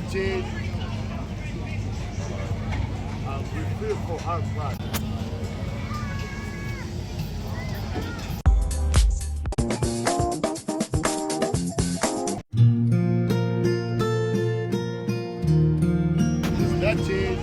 That's it. We feel for our flag. That's it.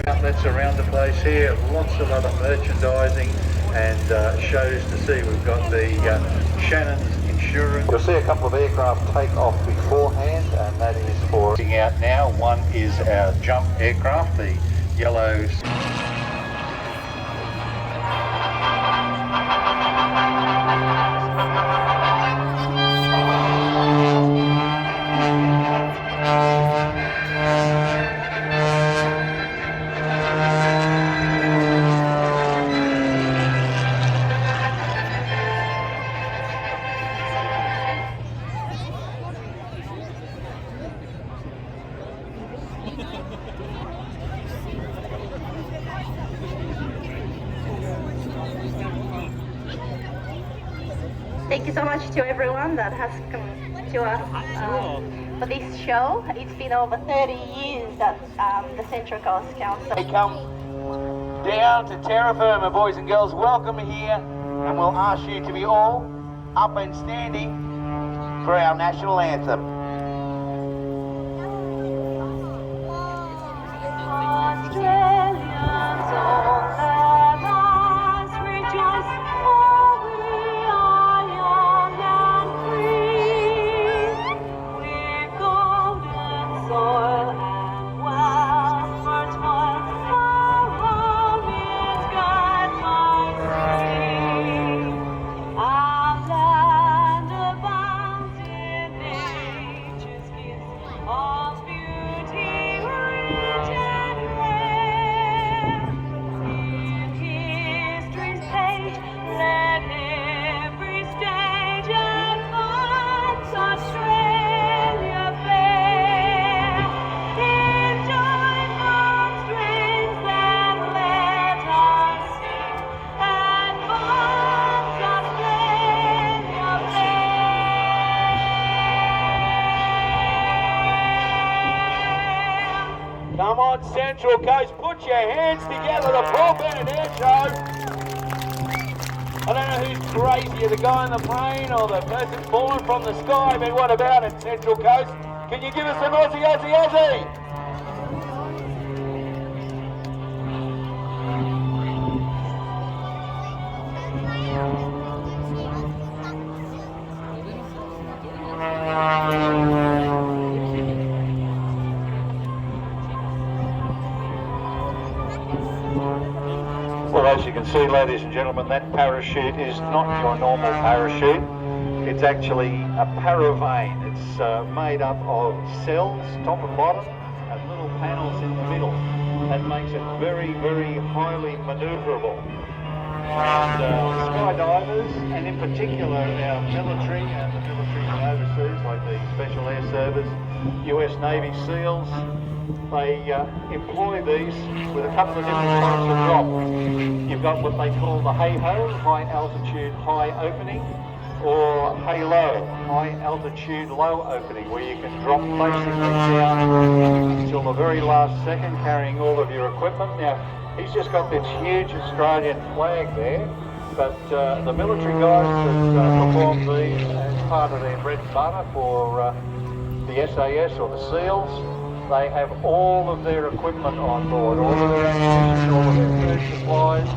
Outlets around the place here, lots of other merchandising and shows to see. We've got the Shannon's Insurance. You'll see a couple of aircraft take off beforehand, and that is for out now. One is our jump aircraft, the yellow. Thank you so much to everyone that has come to us for this show. It's been over 30 years that the Central Coast Council. They come down to terra firma, boys and girls. Welcome here, and we'll ask you to be all up and standing for our national anthem. Come on, Central Coast, put your hands together, the Paul Bennett airshow. I don't know who's crazier, the guy on the plane or the person falling from the sky, but what about it, Central Coast? Can you give us some Aussie, Aussie, Aussie? Well, as you can see, ladies and gentlemen, that parachute is not your normal parachute. It's actually a paravane. It's made up of cells, top and bottom, and little panels in the middle. That makes it very, very highly manoeuvrable. And skydivers, and in particular our military and the military from overseas, like the Special Air Service, US Navy SEALs, they employ these with a couple of different types of drop. You've got what they call the HALO, high altitude, high opening, or HALO, high altitude, low opening, where you can drop basically down until the very last second, carrying all of your equipment. Now, he's just got this huge Australian flag there, but the military guys that perform these as part of their bread and butter for the SAS or the SEALs, they have all of their equipment on board, all of their ammunition, all of their food supplies,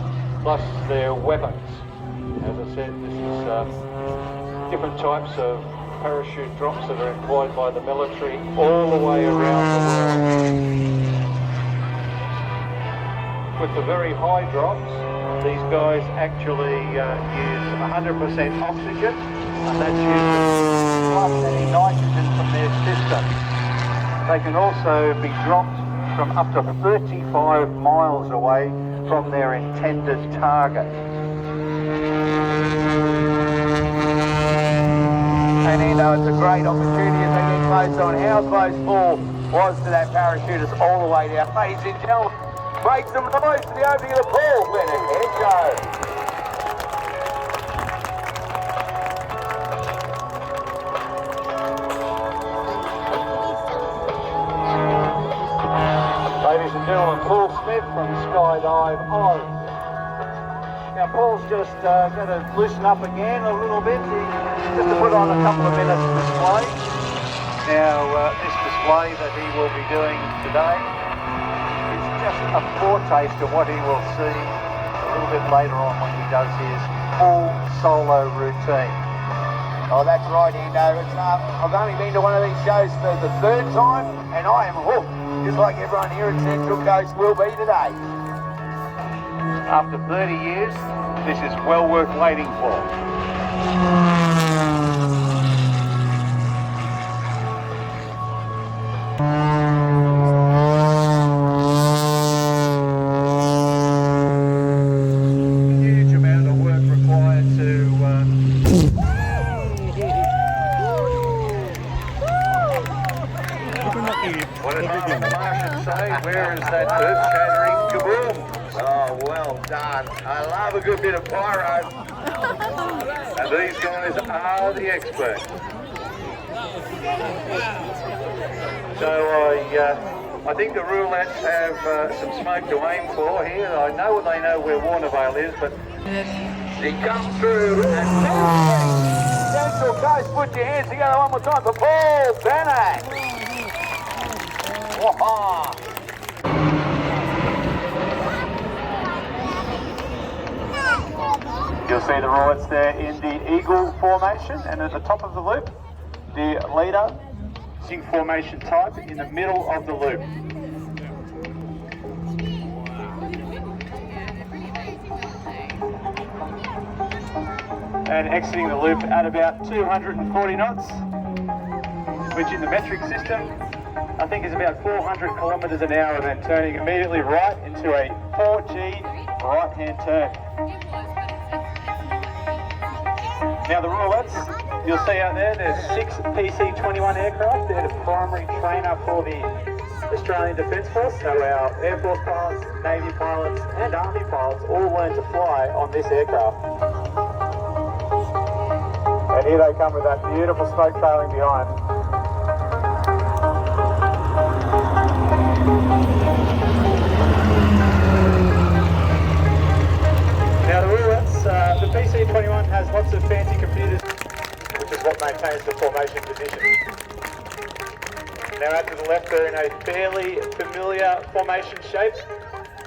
plus their weapons. As I said, this is different types of parachute drops that are employed by the military all the way around the world. With the very high drops, these guys actually use 100% oxygen, and that's used to flush any nitrogen from their system. They can also be dropped from up to 35 miles away from their intended target. and you know it's a great opportunity as they get close on how close Paul was to that parachutist all the way down. Ladies and gentlemen, make some noise for the opening of the Paul Bennett Air Show. Ladies and gentlemen, Paul Smith from Skydive Oz. Now Paul's just going to loosen up again a little bit, just to put on a couple of minutes display. Now this display that he will be doing today is just a foretaste of what he will see a little bit later on when he does his full solo routine. Oh, that's right, you know, I've only been to one of these shows for the third time, and I am hooked, just like everyone here at Central Coast will be today. After 30 years, this is well worth waiting for. Huge amount of work required to what did Mr. Martian say? Where is that earth-shattering kaboom? Oh, well done. I love a good bit of pyro. And these guys are the experts. So I think the roulettes have some smoke to aim for here. I know they know where Warnervale is, but He comes through and Central Coast, put your hands together one more time for Paul Bennett. Whoa. you'll see the roulettes there in the eagle formation, and at the top of the loop, the leader, sync formation type in the middle of the loop. And exiting the loop at about 240 knots, which in the metric system, I think is about 400 kilometers an hour, and then turning immediately right into a 4G right-hand turn. Now the roulettes, you'll see out there, there's 6 PC-21 aircraft. They're the primary trainer for the Australian Defence Force. So our Air Force pilots, Navy pilots and Army pilots all learn to fly on this aircraft. And here they come with that beautiful smoke trailing behind. Now the roulettes, the PC-21 has lots of fancy computers, which is what maintains the formation position. Now out to the left, they're in a fairly familiar formation shape.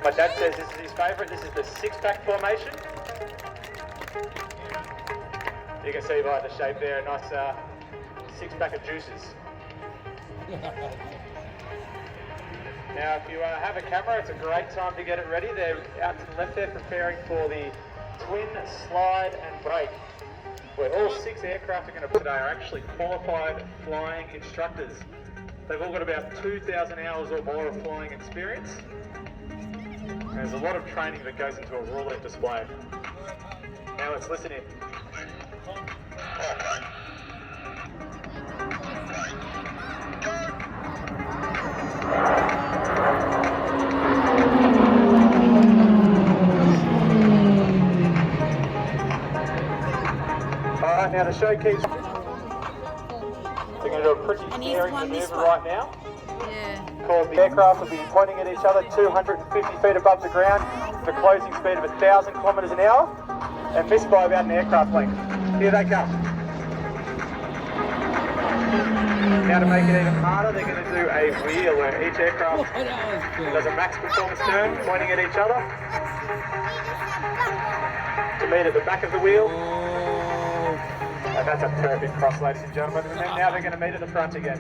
My dad says this is his favourite. This is the six-pack formation. You can see by the shape there, a nice six-pack of juices. Now if you have a camera, it's a great time to get it ready. They're out to the left there preparing for the twin slide and brake, where all 6 aircraft are going to today are actually qualified flying instructors. They've all got about 2,000 hours or more of flying experience. And there's a lot of training that goes into a roulette display. Now let's listen in. Alright, now the show keeps... They're going to do a pretty scary maneuver right now. Yeah. Because the aircraft will be pointing at each other 250 feet above the ground with a closing speed of 1,000 kilometres an hour and missed by about an aircraft length. Here they come. Now to make it even harder, they're going to do a wheel where each aircraft does a max performance turn, pointing at each other to meet at the back of the wheel. And that's a perfect cross, ladies and gentlemen. And then now they're going to meet at the front again.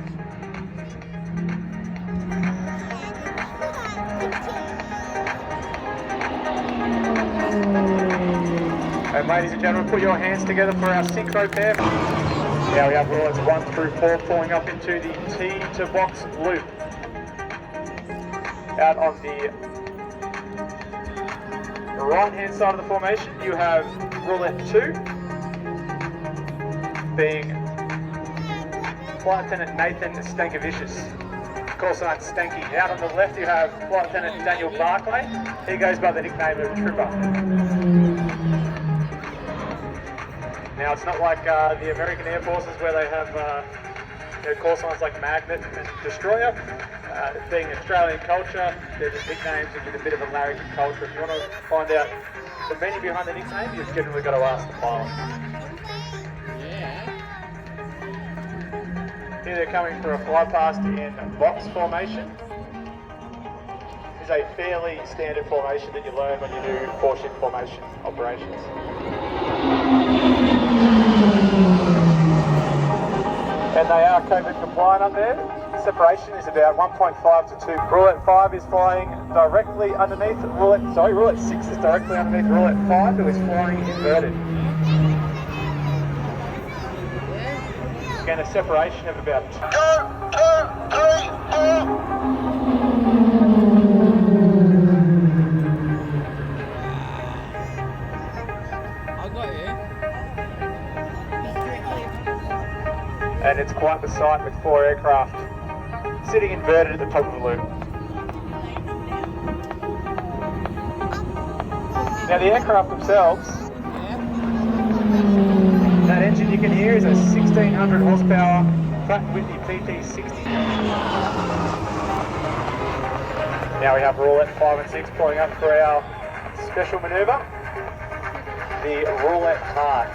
And ladies and gentlemen, put your hands together for our synchro pair. Now we have roulettes 1 through 4 pulling up into the T to box loop. Out on the right hand side of the formation, you have roulette 2 being Flight Lieutenant Nathan Stankovicius. Call sign Stanky. Out on the left you have Flight Lieutenant Daniel Barclay. He goes by the nickname of Tripper. Now it's not like the American Air Forces where they have call signs like Magnet and Destroyer. Being Australian culture, they're just nicknames and with a bit of a larrikin culture. If you want to find out the meaning behind the nickname, you've generally got to ask the pilot. Here they're coming for a fly past in box formation. This is a fairly standard formation that you learn when you do 4-ship formation operations. And they are COVID compliant up there. Separation is about 1.5 to 2. Roulette 5 is flying directly underneath roulette 6 is directly underneath roulette 5, who is flying inverted. Again, a separation of about 2, 2, 3, 4. And it's quite the sight with 4 aircraft sitting inverted at the top of the loop. Now the aircraft themselves, that engine you can hear is a 1600 horsepower Pratt & Whitney PT60. Now we have roulette 5 and 6 pulling up for our special manoeuvre, the roulette hard.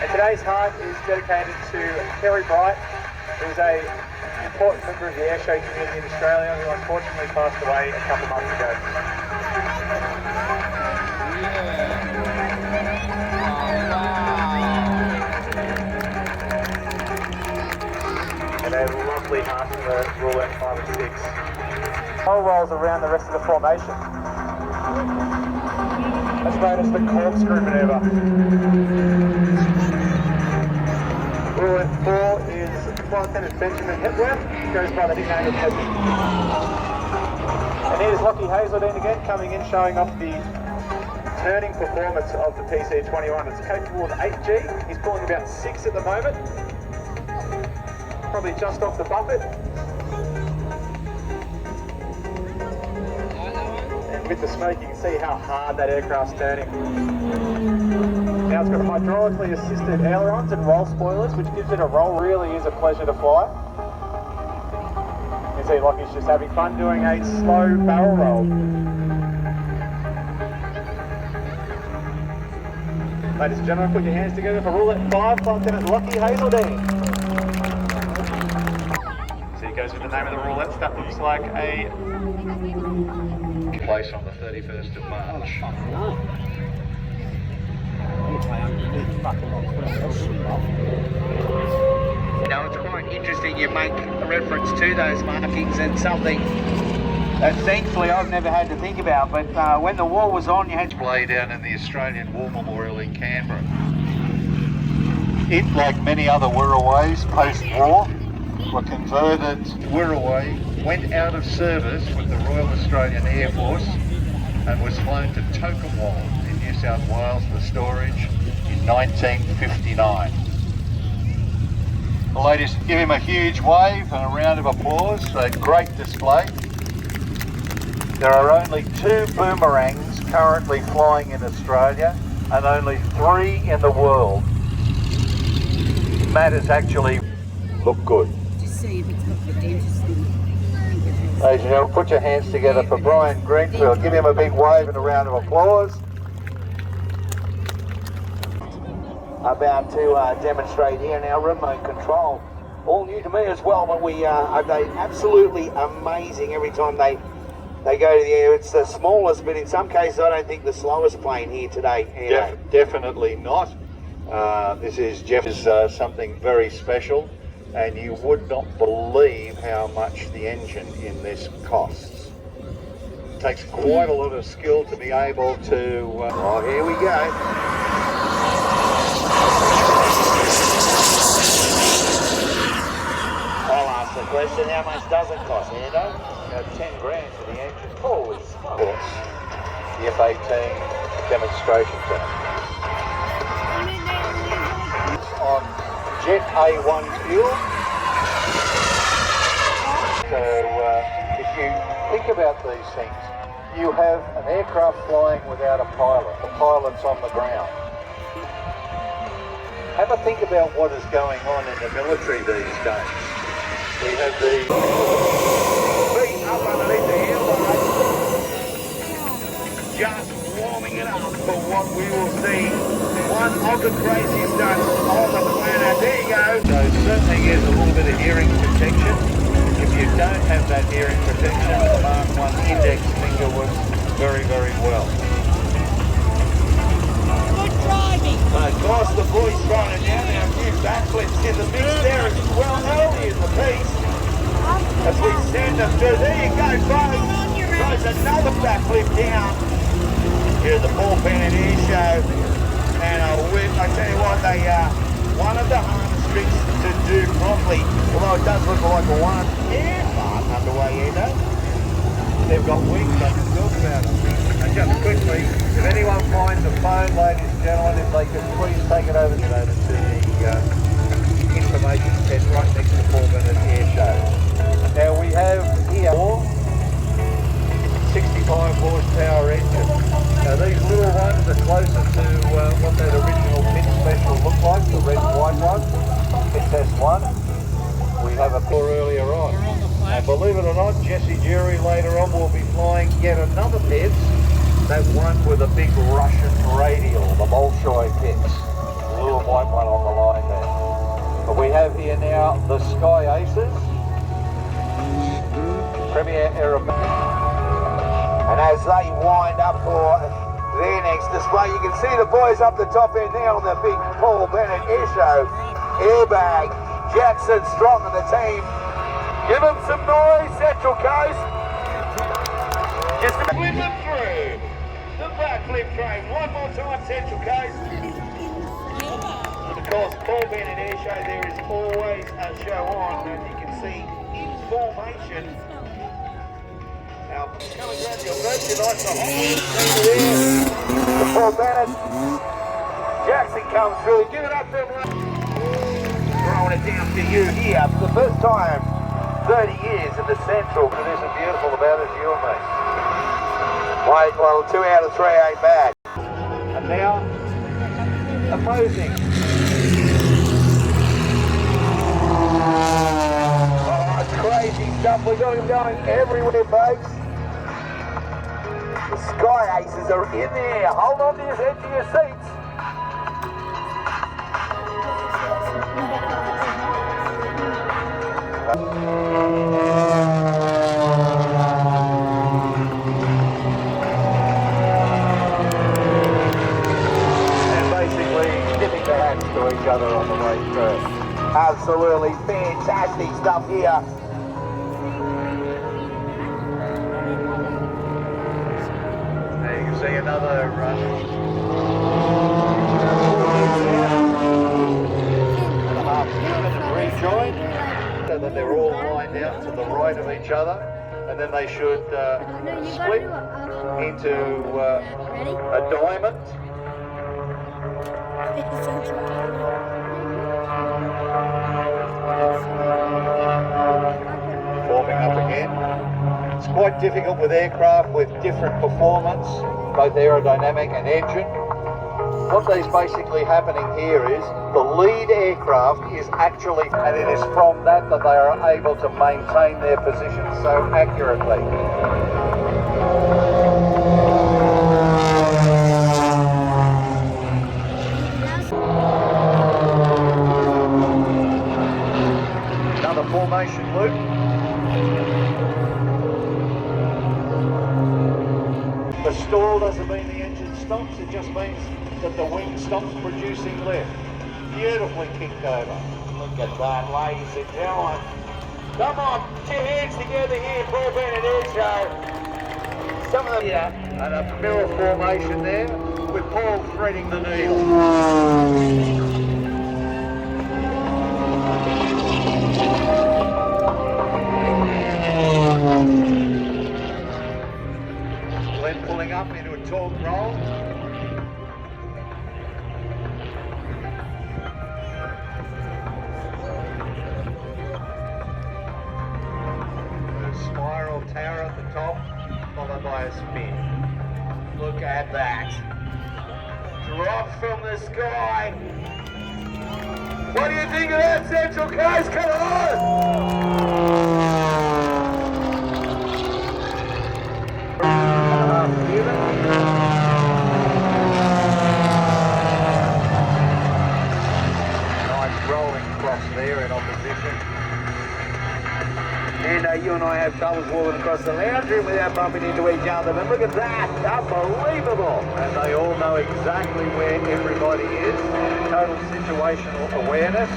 And today's heart is dedicated to Kerry Bright, who is an important member of the airshow community in Australia, who unfortunately passed away a couple months ago. And a lovely heart for the roulette 5 and 6. Whole rolls around the rest of the formation. That's known as the corkscrew manoeuvre. Roulette 4 is Flight Lieutenant Benjamin Hepworth, goes by the nickname of Heppy. And here's Lockie Hazeldean again, coming in, showing off the turning performance of the PC-21. It's capable of 8G. He's pulling about 6 at the moment. Probably just off the buffet. And with the smoke, you can see how hard that aircraft's turning. Now it's got hydraulically assisted ailerons and roll spoilers, which gives it a roll. Really is a pleasure to fly. You can see Lockie's just having fun doing a slow barrel roll. Ladies and gentlemen, put your hands together for roulette 5, Flight Lieutenant Lockie Hazeldean. So he goes with the name of the roulettes. That looks like a Place on the 31st of March. Now it's quite interesting you make reference to those markings, and something that thankfully I've never had to think about, but when the war was on you had to Play down in the Australian War Memorial in Canberra. It, like many other Wirraways post-war, were converted. Wirraway went out of service with the Royal Australian Air Force and was flown to Tokawal in New South Wales for storage in 1959. The ladies, give him a huge wave and a round of applause. A great display. There are only 2 boomerangs currently flying in Australia and only 3 in the world. Matters actually look good. Just see if it's got the dentist. Ladies and gentlemen, put your hands together for Brian Greenfield. Give him a big wave and a round of applause. about to demonstrate here now, remote control. All new to me as well, but they absolutely amazing every time they go to the air. It's the smallest, but in some cases I don't think the slowest plane here today. Definitely not. This is something very special, and you would not believe how much the engine in this costs. It takes quite a lot of skill to be able to... oh, here we go. I'll ask the question, how much does it cost, Ando? 10 grand for the engine. Holy smokes. The F-18 demonstration plane. Jet A1 fuel. So if you think about these things, you have an aircraft flying without a pilot. The pilot's on the ground. Have a think about what is going on in the military these days. We have the Feet up underneath the handlebars. Just warming it up for what we will see. One of the crazy stunts on the planet. There you go. So certainly is a little bit of hearing protection. If you don't have that hearing protection, the Mark 1 index finger works very, very well. Good driving. Of course, the boys throwing it down there. A few backflips in the mix there as well. Early in the piece. As we send them through. There you go, folks. Throws another backflip down. Here's the Paul Bennett Air Show. And a whip. I tell you what, they are one of the hardest tricks to do properly. Although it does look like one air fart underway here, though. They've got wings, I can talk about them. And just quickly, if anyone finds a phone, ladies and gentlemen, if they could please take it over to the information tent right next to Paul Bennett Air Show. Now we have here 65 horsepower engine. Now these little ones are closer to what that original pit special looked like, the red and white one, pit test one. We have a tour earlier on. And believe it or not, Jesse Jerry later on will be flying yet another pits, that one with a big Russian radial, the Bolshoi pits. The little white one on the line there. But we have here now the Sky Aces, Premier Aerobatic. And as they wind up for their next display, you can see the boys up the top end there on the big Paul Bennett Air Show. Airbag, Jackson Strong and the team. Give them some noise, Central Coast. Just a flip it through. The backflip train. One more time, Central Coast. Of course, Paul Bennett Air Show, there is always a show on, as you can see, in formation. Now, come and grab your vote, you like the hot wheels there. The Paul Bennett. Jackson comes through. Give it up to him. Throwing it down to you here for the first time. 30 years in the Central. What isn't beautiful about it is you and me. Wait, well, 2 out of 3 ain't bad. And now, opposing. Oh, crazy stuff. We've got him going everywhere, folks. The Sky Aces are in there. Hold on to your edge of your seats. And basically tipping their hats to each other on the way through. Absolutely fantastic stuff here. Now you can see another rejoin, so that they're all lined out to the right of each other, and then they should split into a diamond. Forming up again. It's quite difficult with aircraft with different performance, both aerodynamic and engine. What is basically happening here is the lead aircraft is actually, and it is from that that they are able to maintain their position so accurately. Another formation loop. The stall doesn't mean the engine stops, it just means that the wing stops producing lift. Beautifully kicked over. Look at that, ladies and gentlemen. Come on, put your hands together here, Paul Bennett Air Show. Some of them, yeah, and a mirror formation there with Paul threading the needle. Glenn pulling up into a tall roll. little tower at the top, followed by a spin. Look at that. Drop from the sky. What do you think of that, Central Coast? Come on! Nice rolling cross there in opposition. And you and I have troubles walking across the lounge room without bumping into each other. But look at that, unbelievable! And they all know exactly where everybody is. Total situational awareness.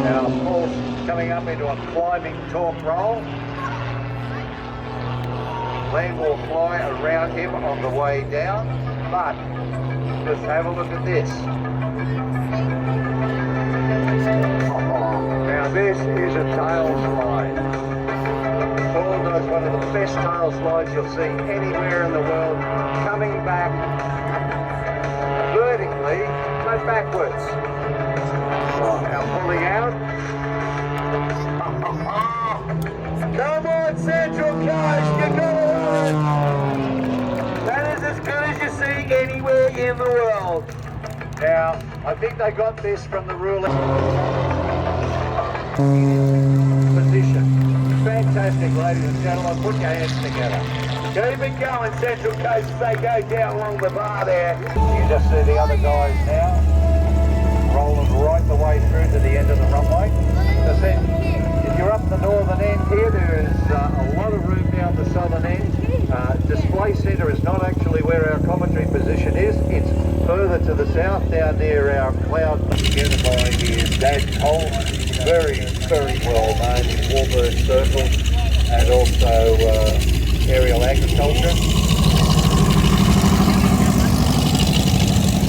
Now, Paul's coming up into a climbing torque roll. Land will fly around him on the way down, but just have a look at this. Now this is a tail slide. Paul does one of the best tail slides you'll see anywhere in the world, coming back vertically, but backwards. Now pulling out. Come on, Central Coast, you got it! That is as good as you see anywhere in the world. Now, I think they got this from the ruling position. Fantastic, ladies and gentlemen. Put your hands together. Keep it going, Central Coast, as they go down along the bar there. You just see the other guys now rolling right the way through to the end of the runway. As I said, if you're up the northern end here, there is a lot of room down the southern end. Display centre is not actually where our commentary position is. It's further to the south, down near our cloud together by his dad, PAUL. Very, very well known in warbird circles and also aerial agriculture.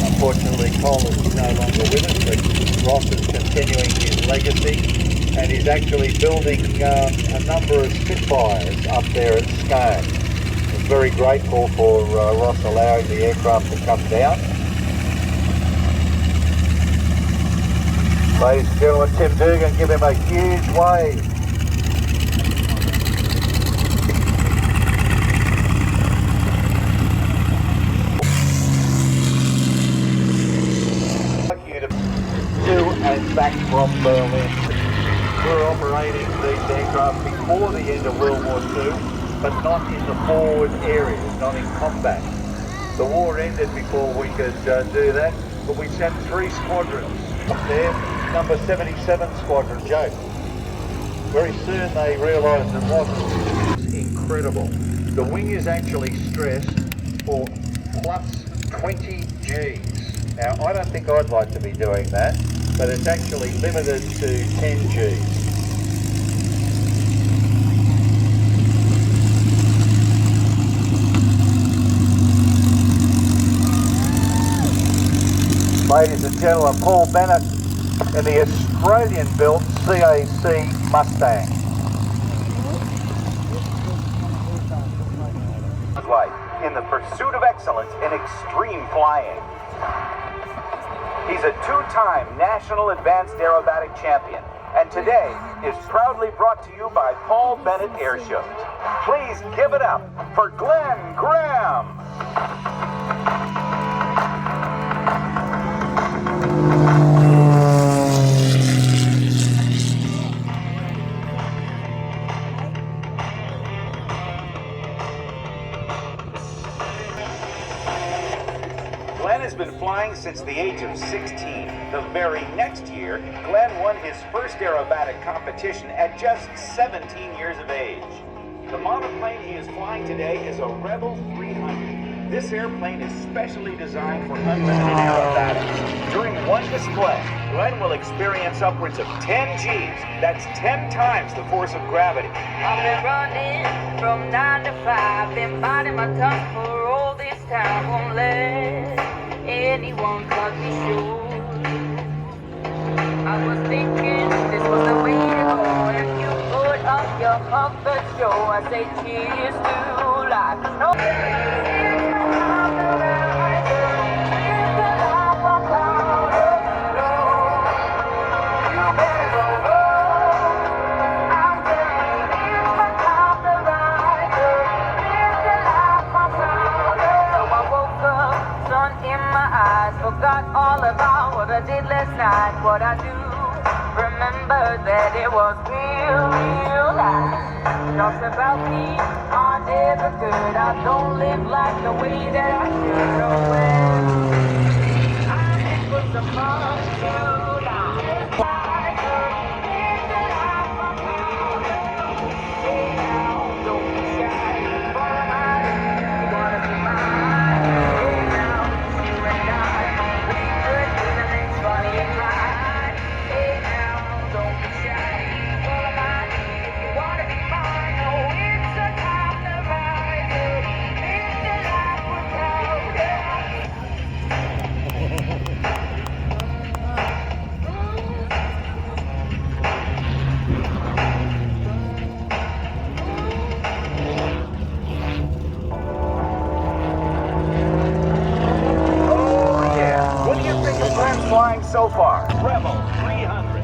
Unfortunately, Cole is no longer with us, but Ross is continuing his legacy and he's actually building a number of Spitfires up there at Scone. I'm very grateful for Ross allowing the aircraft to come down. Ladies and gentlemen, Tim Dugan, give him a huge wave. I'd like you to to and back from Berlin. We're operating these aircraft before the end of World War II, but not in the forward areas, not in combat. The war ended before we could do that, but we sent 3 squadrons up there. Number 77 Squadron, Joe. Very soon they realised it wasn't. It's incredible. The wing is actually stressed for plus 20 Gs. Now, I don't think I'd like to be doing that, but it's actually limited to 10 Gs. Ladies and gentlemen, Paul Bennett in the Australian-built CAC Mustang. In the pursuit of excellence in extreme flying. He's a 2-time National Advanced Aerobatic Champion, and today is proudly brought to you by Paul Bennett Airshows. Please give it up for Glenn Graham. Glenn has been flying since the age of 16. The very next year, Glenn won his first aerobatic competition at just 17 years of age. The monoplane he is flying today is a Rebel 300. This airplane is specially designed for unlimited aerobatics. During one display, Glenn will experience upwards of 10 Gs. That's 10 times the force of gravity. I've been running from 9 to 5, been biting my tongue for all this time. Won't let anyone cut me short. I was thinking this was the way to go. If you put up your comfort show, I say cheers to life. No. what I do. Remember that it was real, real life. Talks about me, I never could. I don't live life the way that I should. Oh, well, I'm in for some fun tonight. I could live the life I found. Hey now, don't be shy. Follow my lead if you wanna be mine. Hey now, you and I, we could do the next funny ride. Hey now, don't be shy. Follow my lead if you wanna be mine. Oh, it's a time to rise up. Live the life we're proud of. Oh yeah. What do you think of Glenn flying so far? Rebel 300.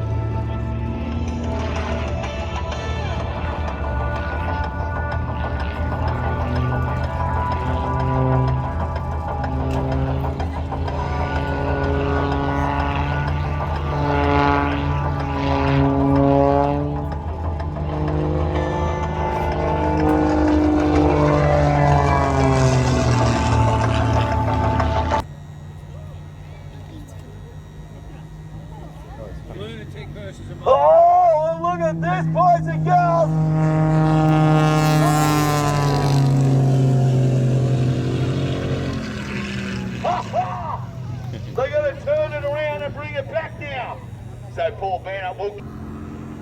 Oh, look at this, boys and girls! They're going to turn it around and bring it back down. So Paul Bennett will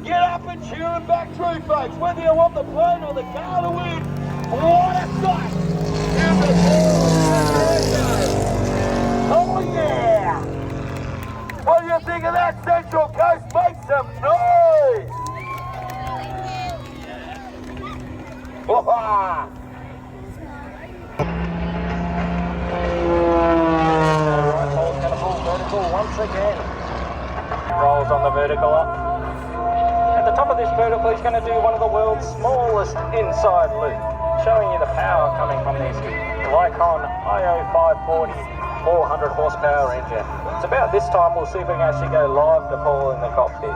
get up and cheer it back through, folks. Whether you want the plane or the car to win, what a sight! Here's the Oh yeah! What do you think of that, Central Coast? Make some noise! Once again. Rolls on the vertical up. At the top of this vertical, he's going to do one of the world's smallest inside loop, showing you the power coming from this Lycon IO 540 400 horsepower engine. It's about this time we'll see if we can actually go live to Paul in the cockpit.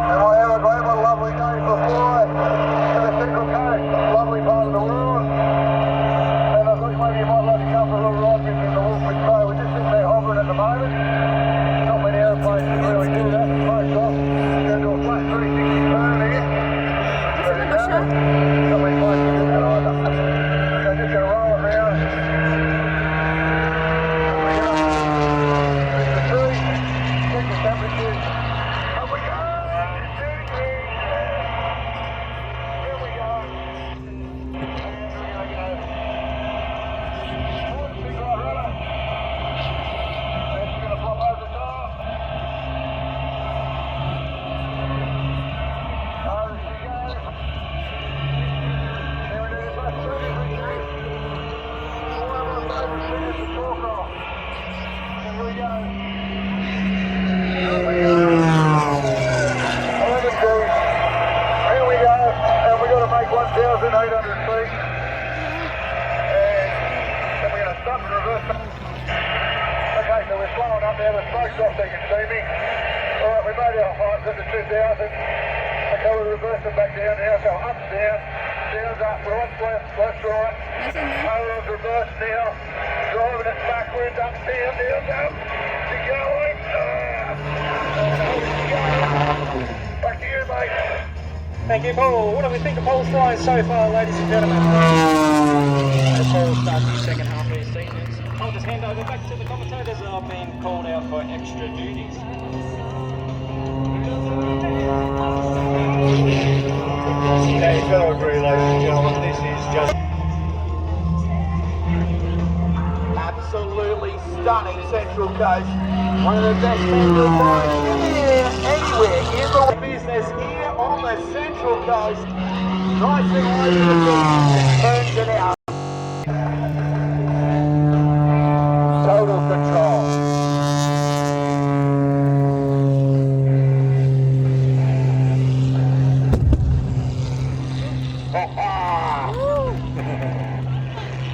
Oh, have a great one, lovely day before it. To the Central Coast, lovely part of the world. And I thought maybe you might like to come for a little ride with me in the Wolfwood Bay. We're just sitting there hovering at the moment. Not many airplanes can really do that. Most off. We're going to do a flat 360 turn here. Not many planes can do that either. So just going to roll it around. Check the temperature. Up we go! Here we go. Big right rudder. Then we're going to flop over the top. Over she goes. Then we do this left 33. All over the boat, we see the talk off. So here we go. 11 goes. Here we go, and we're going to make 1,800 feet. And then we're going to stop and reverse. Okay, so we're slowing up there. The smoke's off, so you can see me. Alright, we made our height up to 2,000. Okay, we'll reverse it back down now. So up, down, down's up, right, left, right. Over, reverse now. Driving it backwards, up, down, up. Keep going. Back to you, mate. Thank you, Paul. What do we think of Paul's flying so far, ladies and gentlemen? As Paul starts his second half of his sequence, I'll just hand over back to the commentators that have been called out for extra duties. Yeah, you've got to agree, ladies and gentlemen, this is just absolutely stunning Central Coast. One of the best men you'll find anywhere in the business here on the Central Coast. Nice and high to the beach, turns it out. Total control.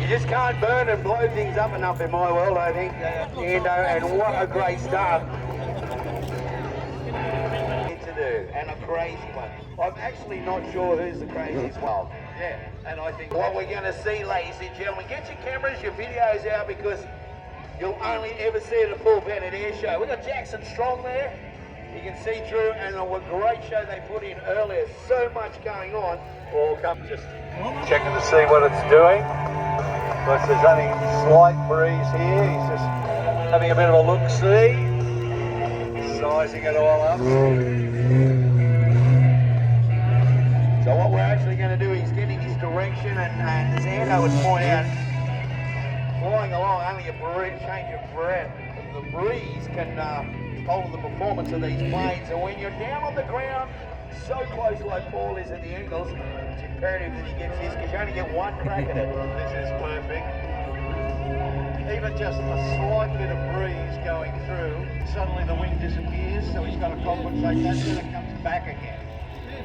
You just can't burn and blow things up enough in my world, I think. And what a great start and a crazy one. I'm actually not sure who's the craziest one. Yeah, and I think What we're going to see, ladies and gentlemen, get your cameras, your videos out, because you'll only ever see it at the Paul Bennett Air Show. We've got Jackson Strong there. You can see through, and what a great show they put in earlier. So much going on. all come just checking to see what it's doing. But there's only slight breeze here. He's just having a bit of a look-see, sizing it all up. So what we're actually going to do is getting his direction, and as Ando would point out, flying along, only a change of breath. The breeze can alter the performance of these planes, and when you're down on the ground, so close like Paul is at the angles, it's imperative that he gets this, because you only get one crack at it. This is perfect. Even just a slight bit of breeze going through, suddenly the wind disappears, so he's got to compensate that, then it comes back again.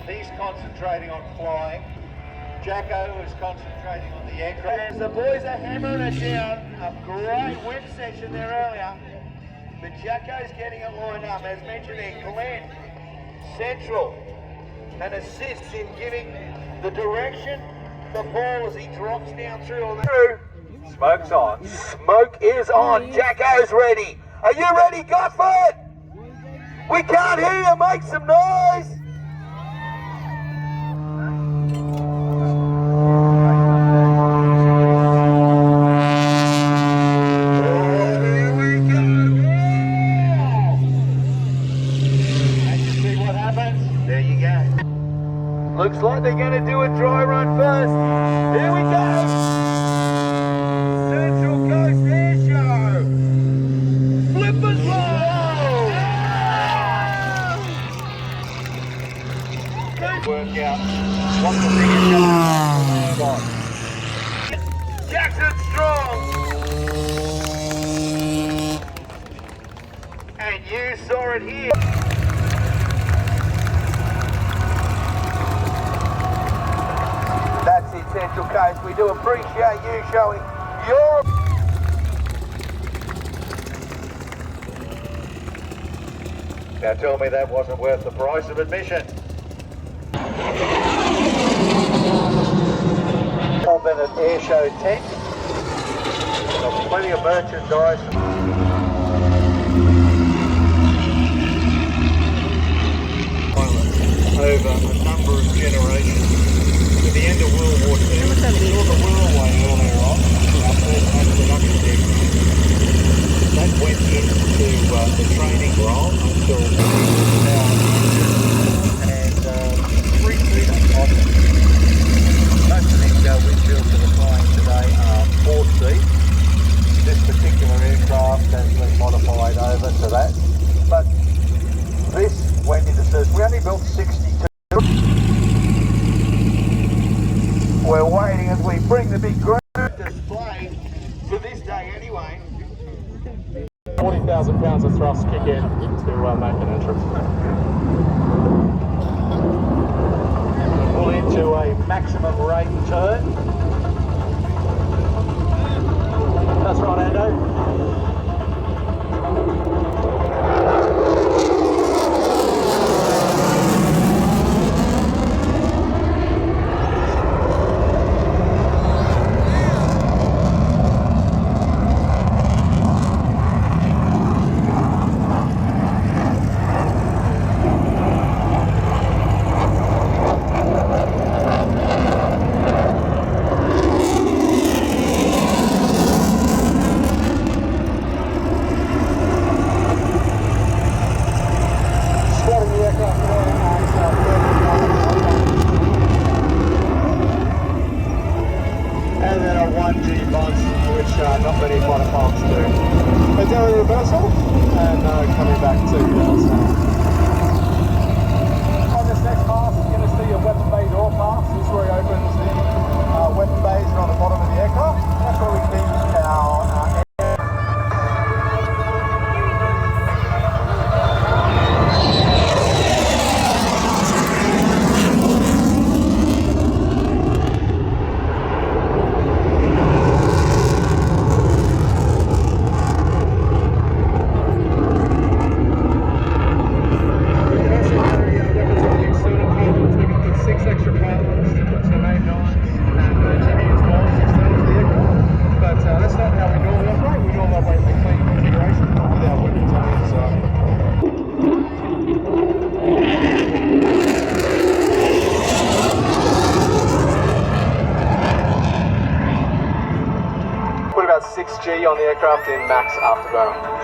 He's concentrating on flying. Jacko is concentrating on the aircraft. As the boys are hammering it down, a great wind session there earlier, but Jacko's getting it lined up. As mentioned there, Glenn, central, and assists in giving the direction for Paul as he drops down through on the... Smoke's on. Smoke is on. Jacko's ready. Are you ready, Gosford? We can't hear you. Make some noise. Oh, here we go. And you see what happens? There you go. Looks like they're going to do a dry run first. Here we go. Central Coast Air Show. Flip and roll. Work out what the thing is going to Jackson Strong. And you saw it here. That's it, Central Coast. We do appreciate you showing your... Now tell me that wasn't worth the price of admission. Paul Bennett Air Show tent. Got plenty of merchandise. Over a number of generations. At the end of World War II, we saw the Whirlway earlier on, our first mass production aircraft. That went into the training role until now, and 3-seater option. Most of these windshields that are flying today are 4-seat. This particular aircraft has been modified over to that, but this went into service. We only built 62. We're waiting as we bring the big group display for this day anyway. 40,000 pounds of thrust kick in to make an entrance. We'll pull into a maximum rate turn. That's right, Ando. see you on the aircraft in max afterburner.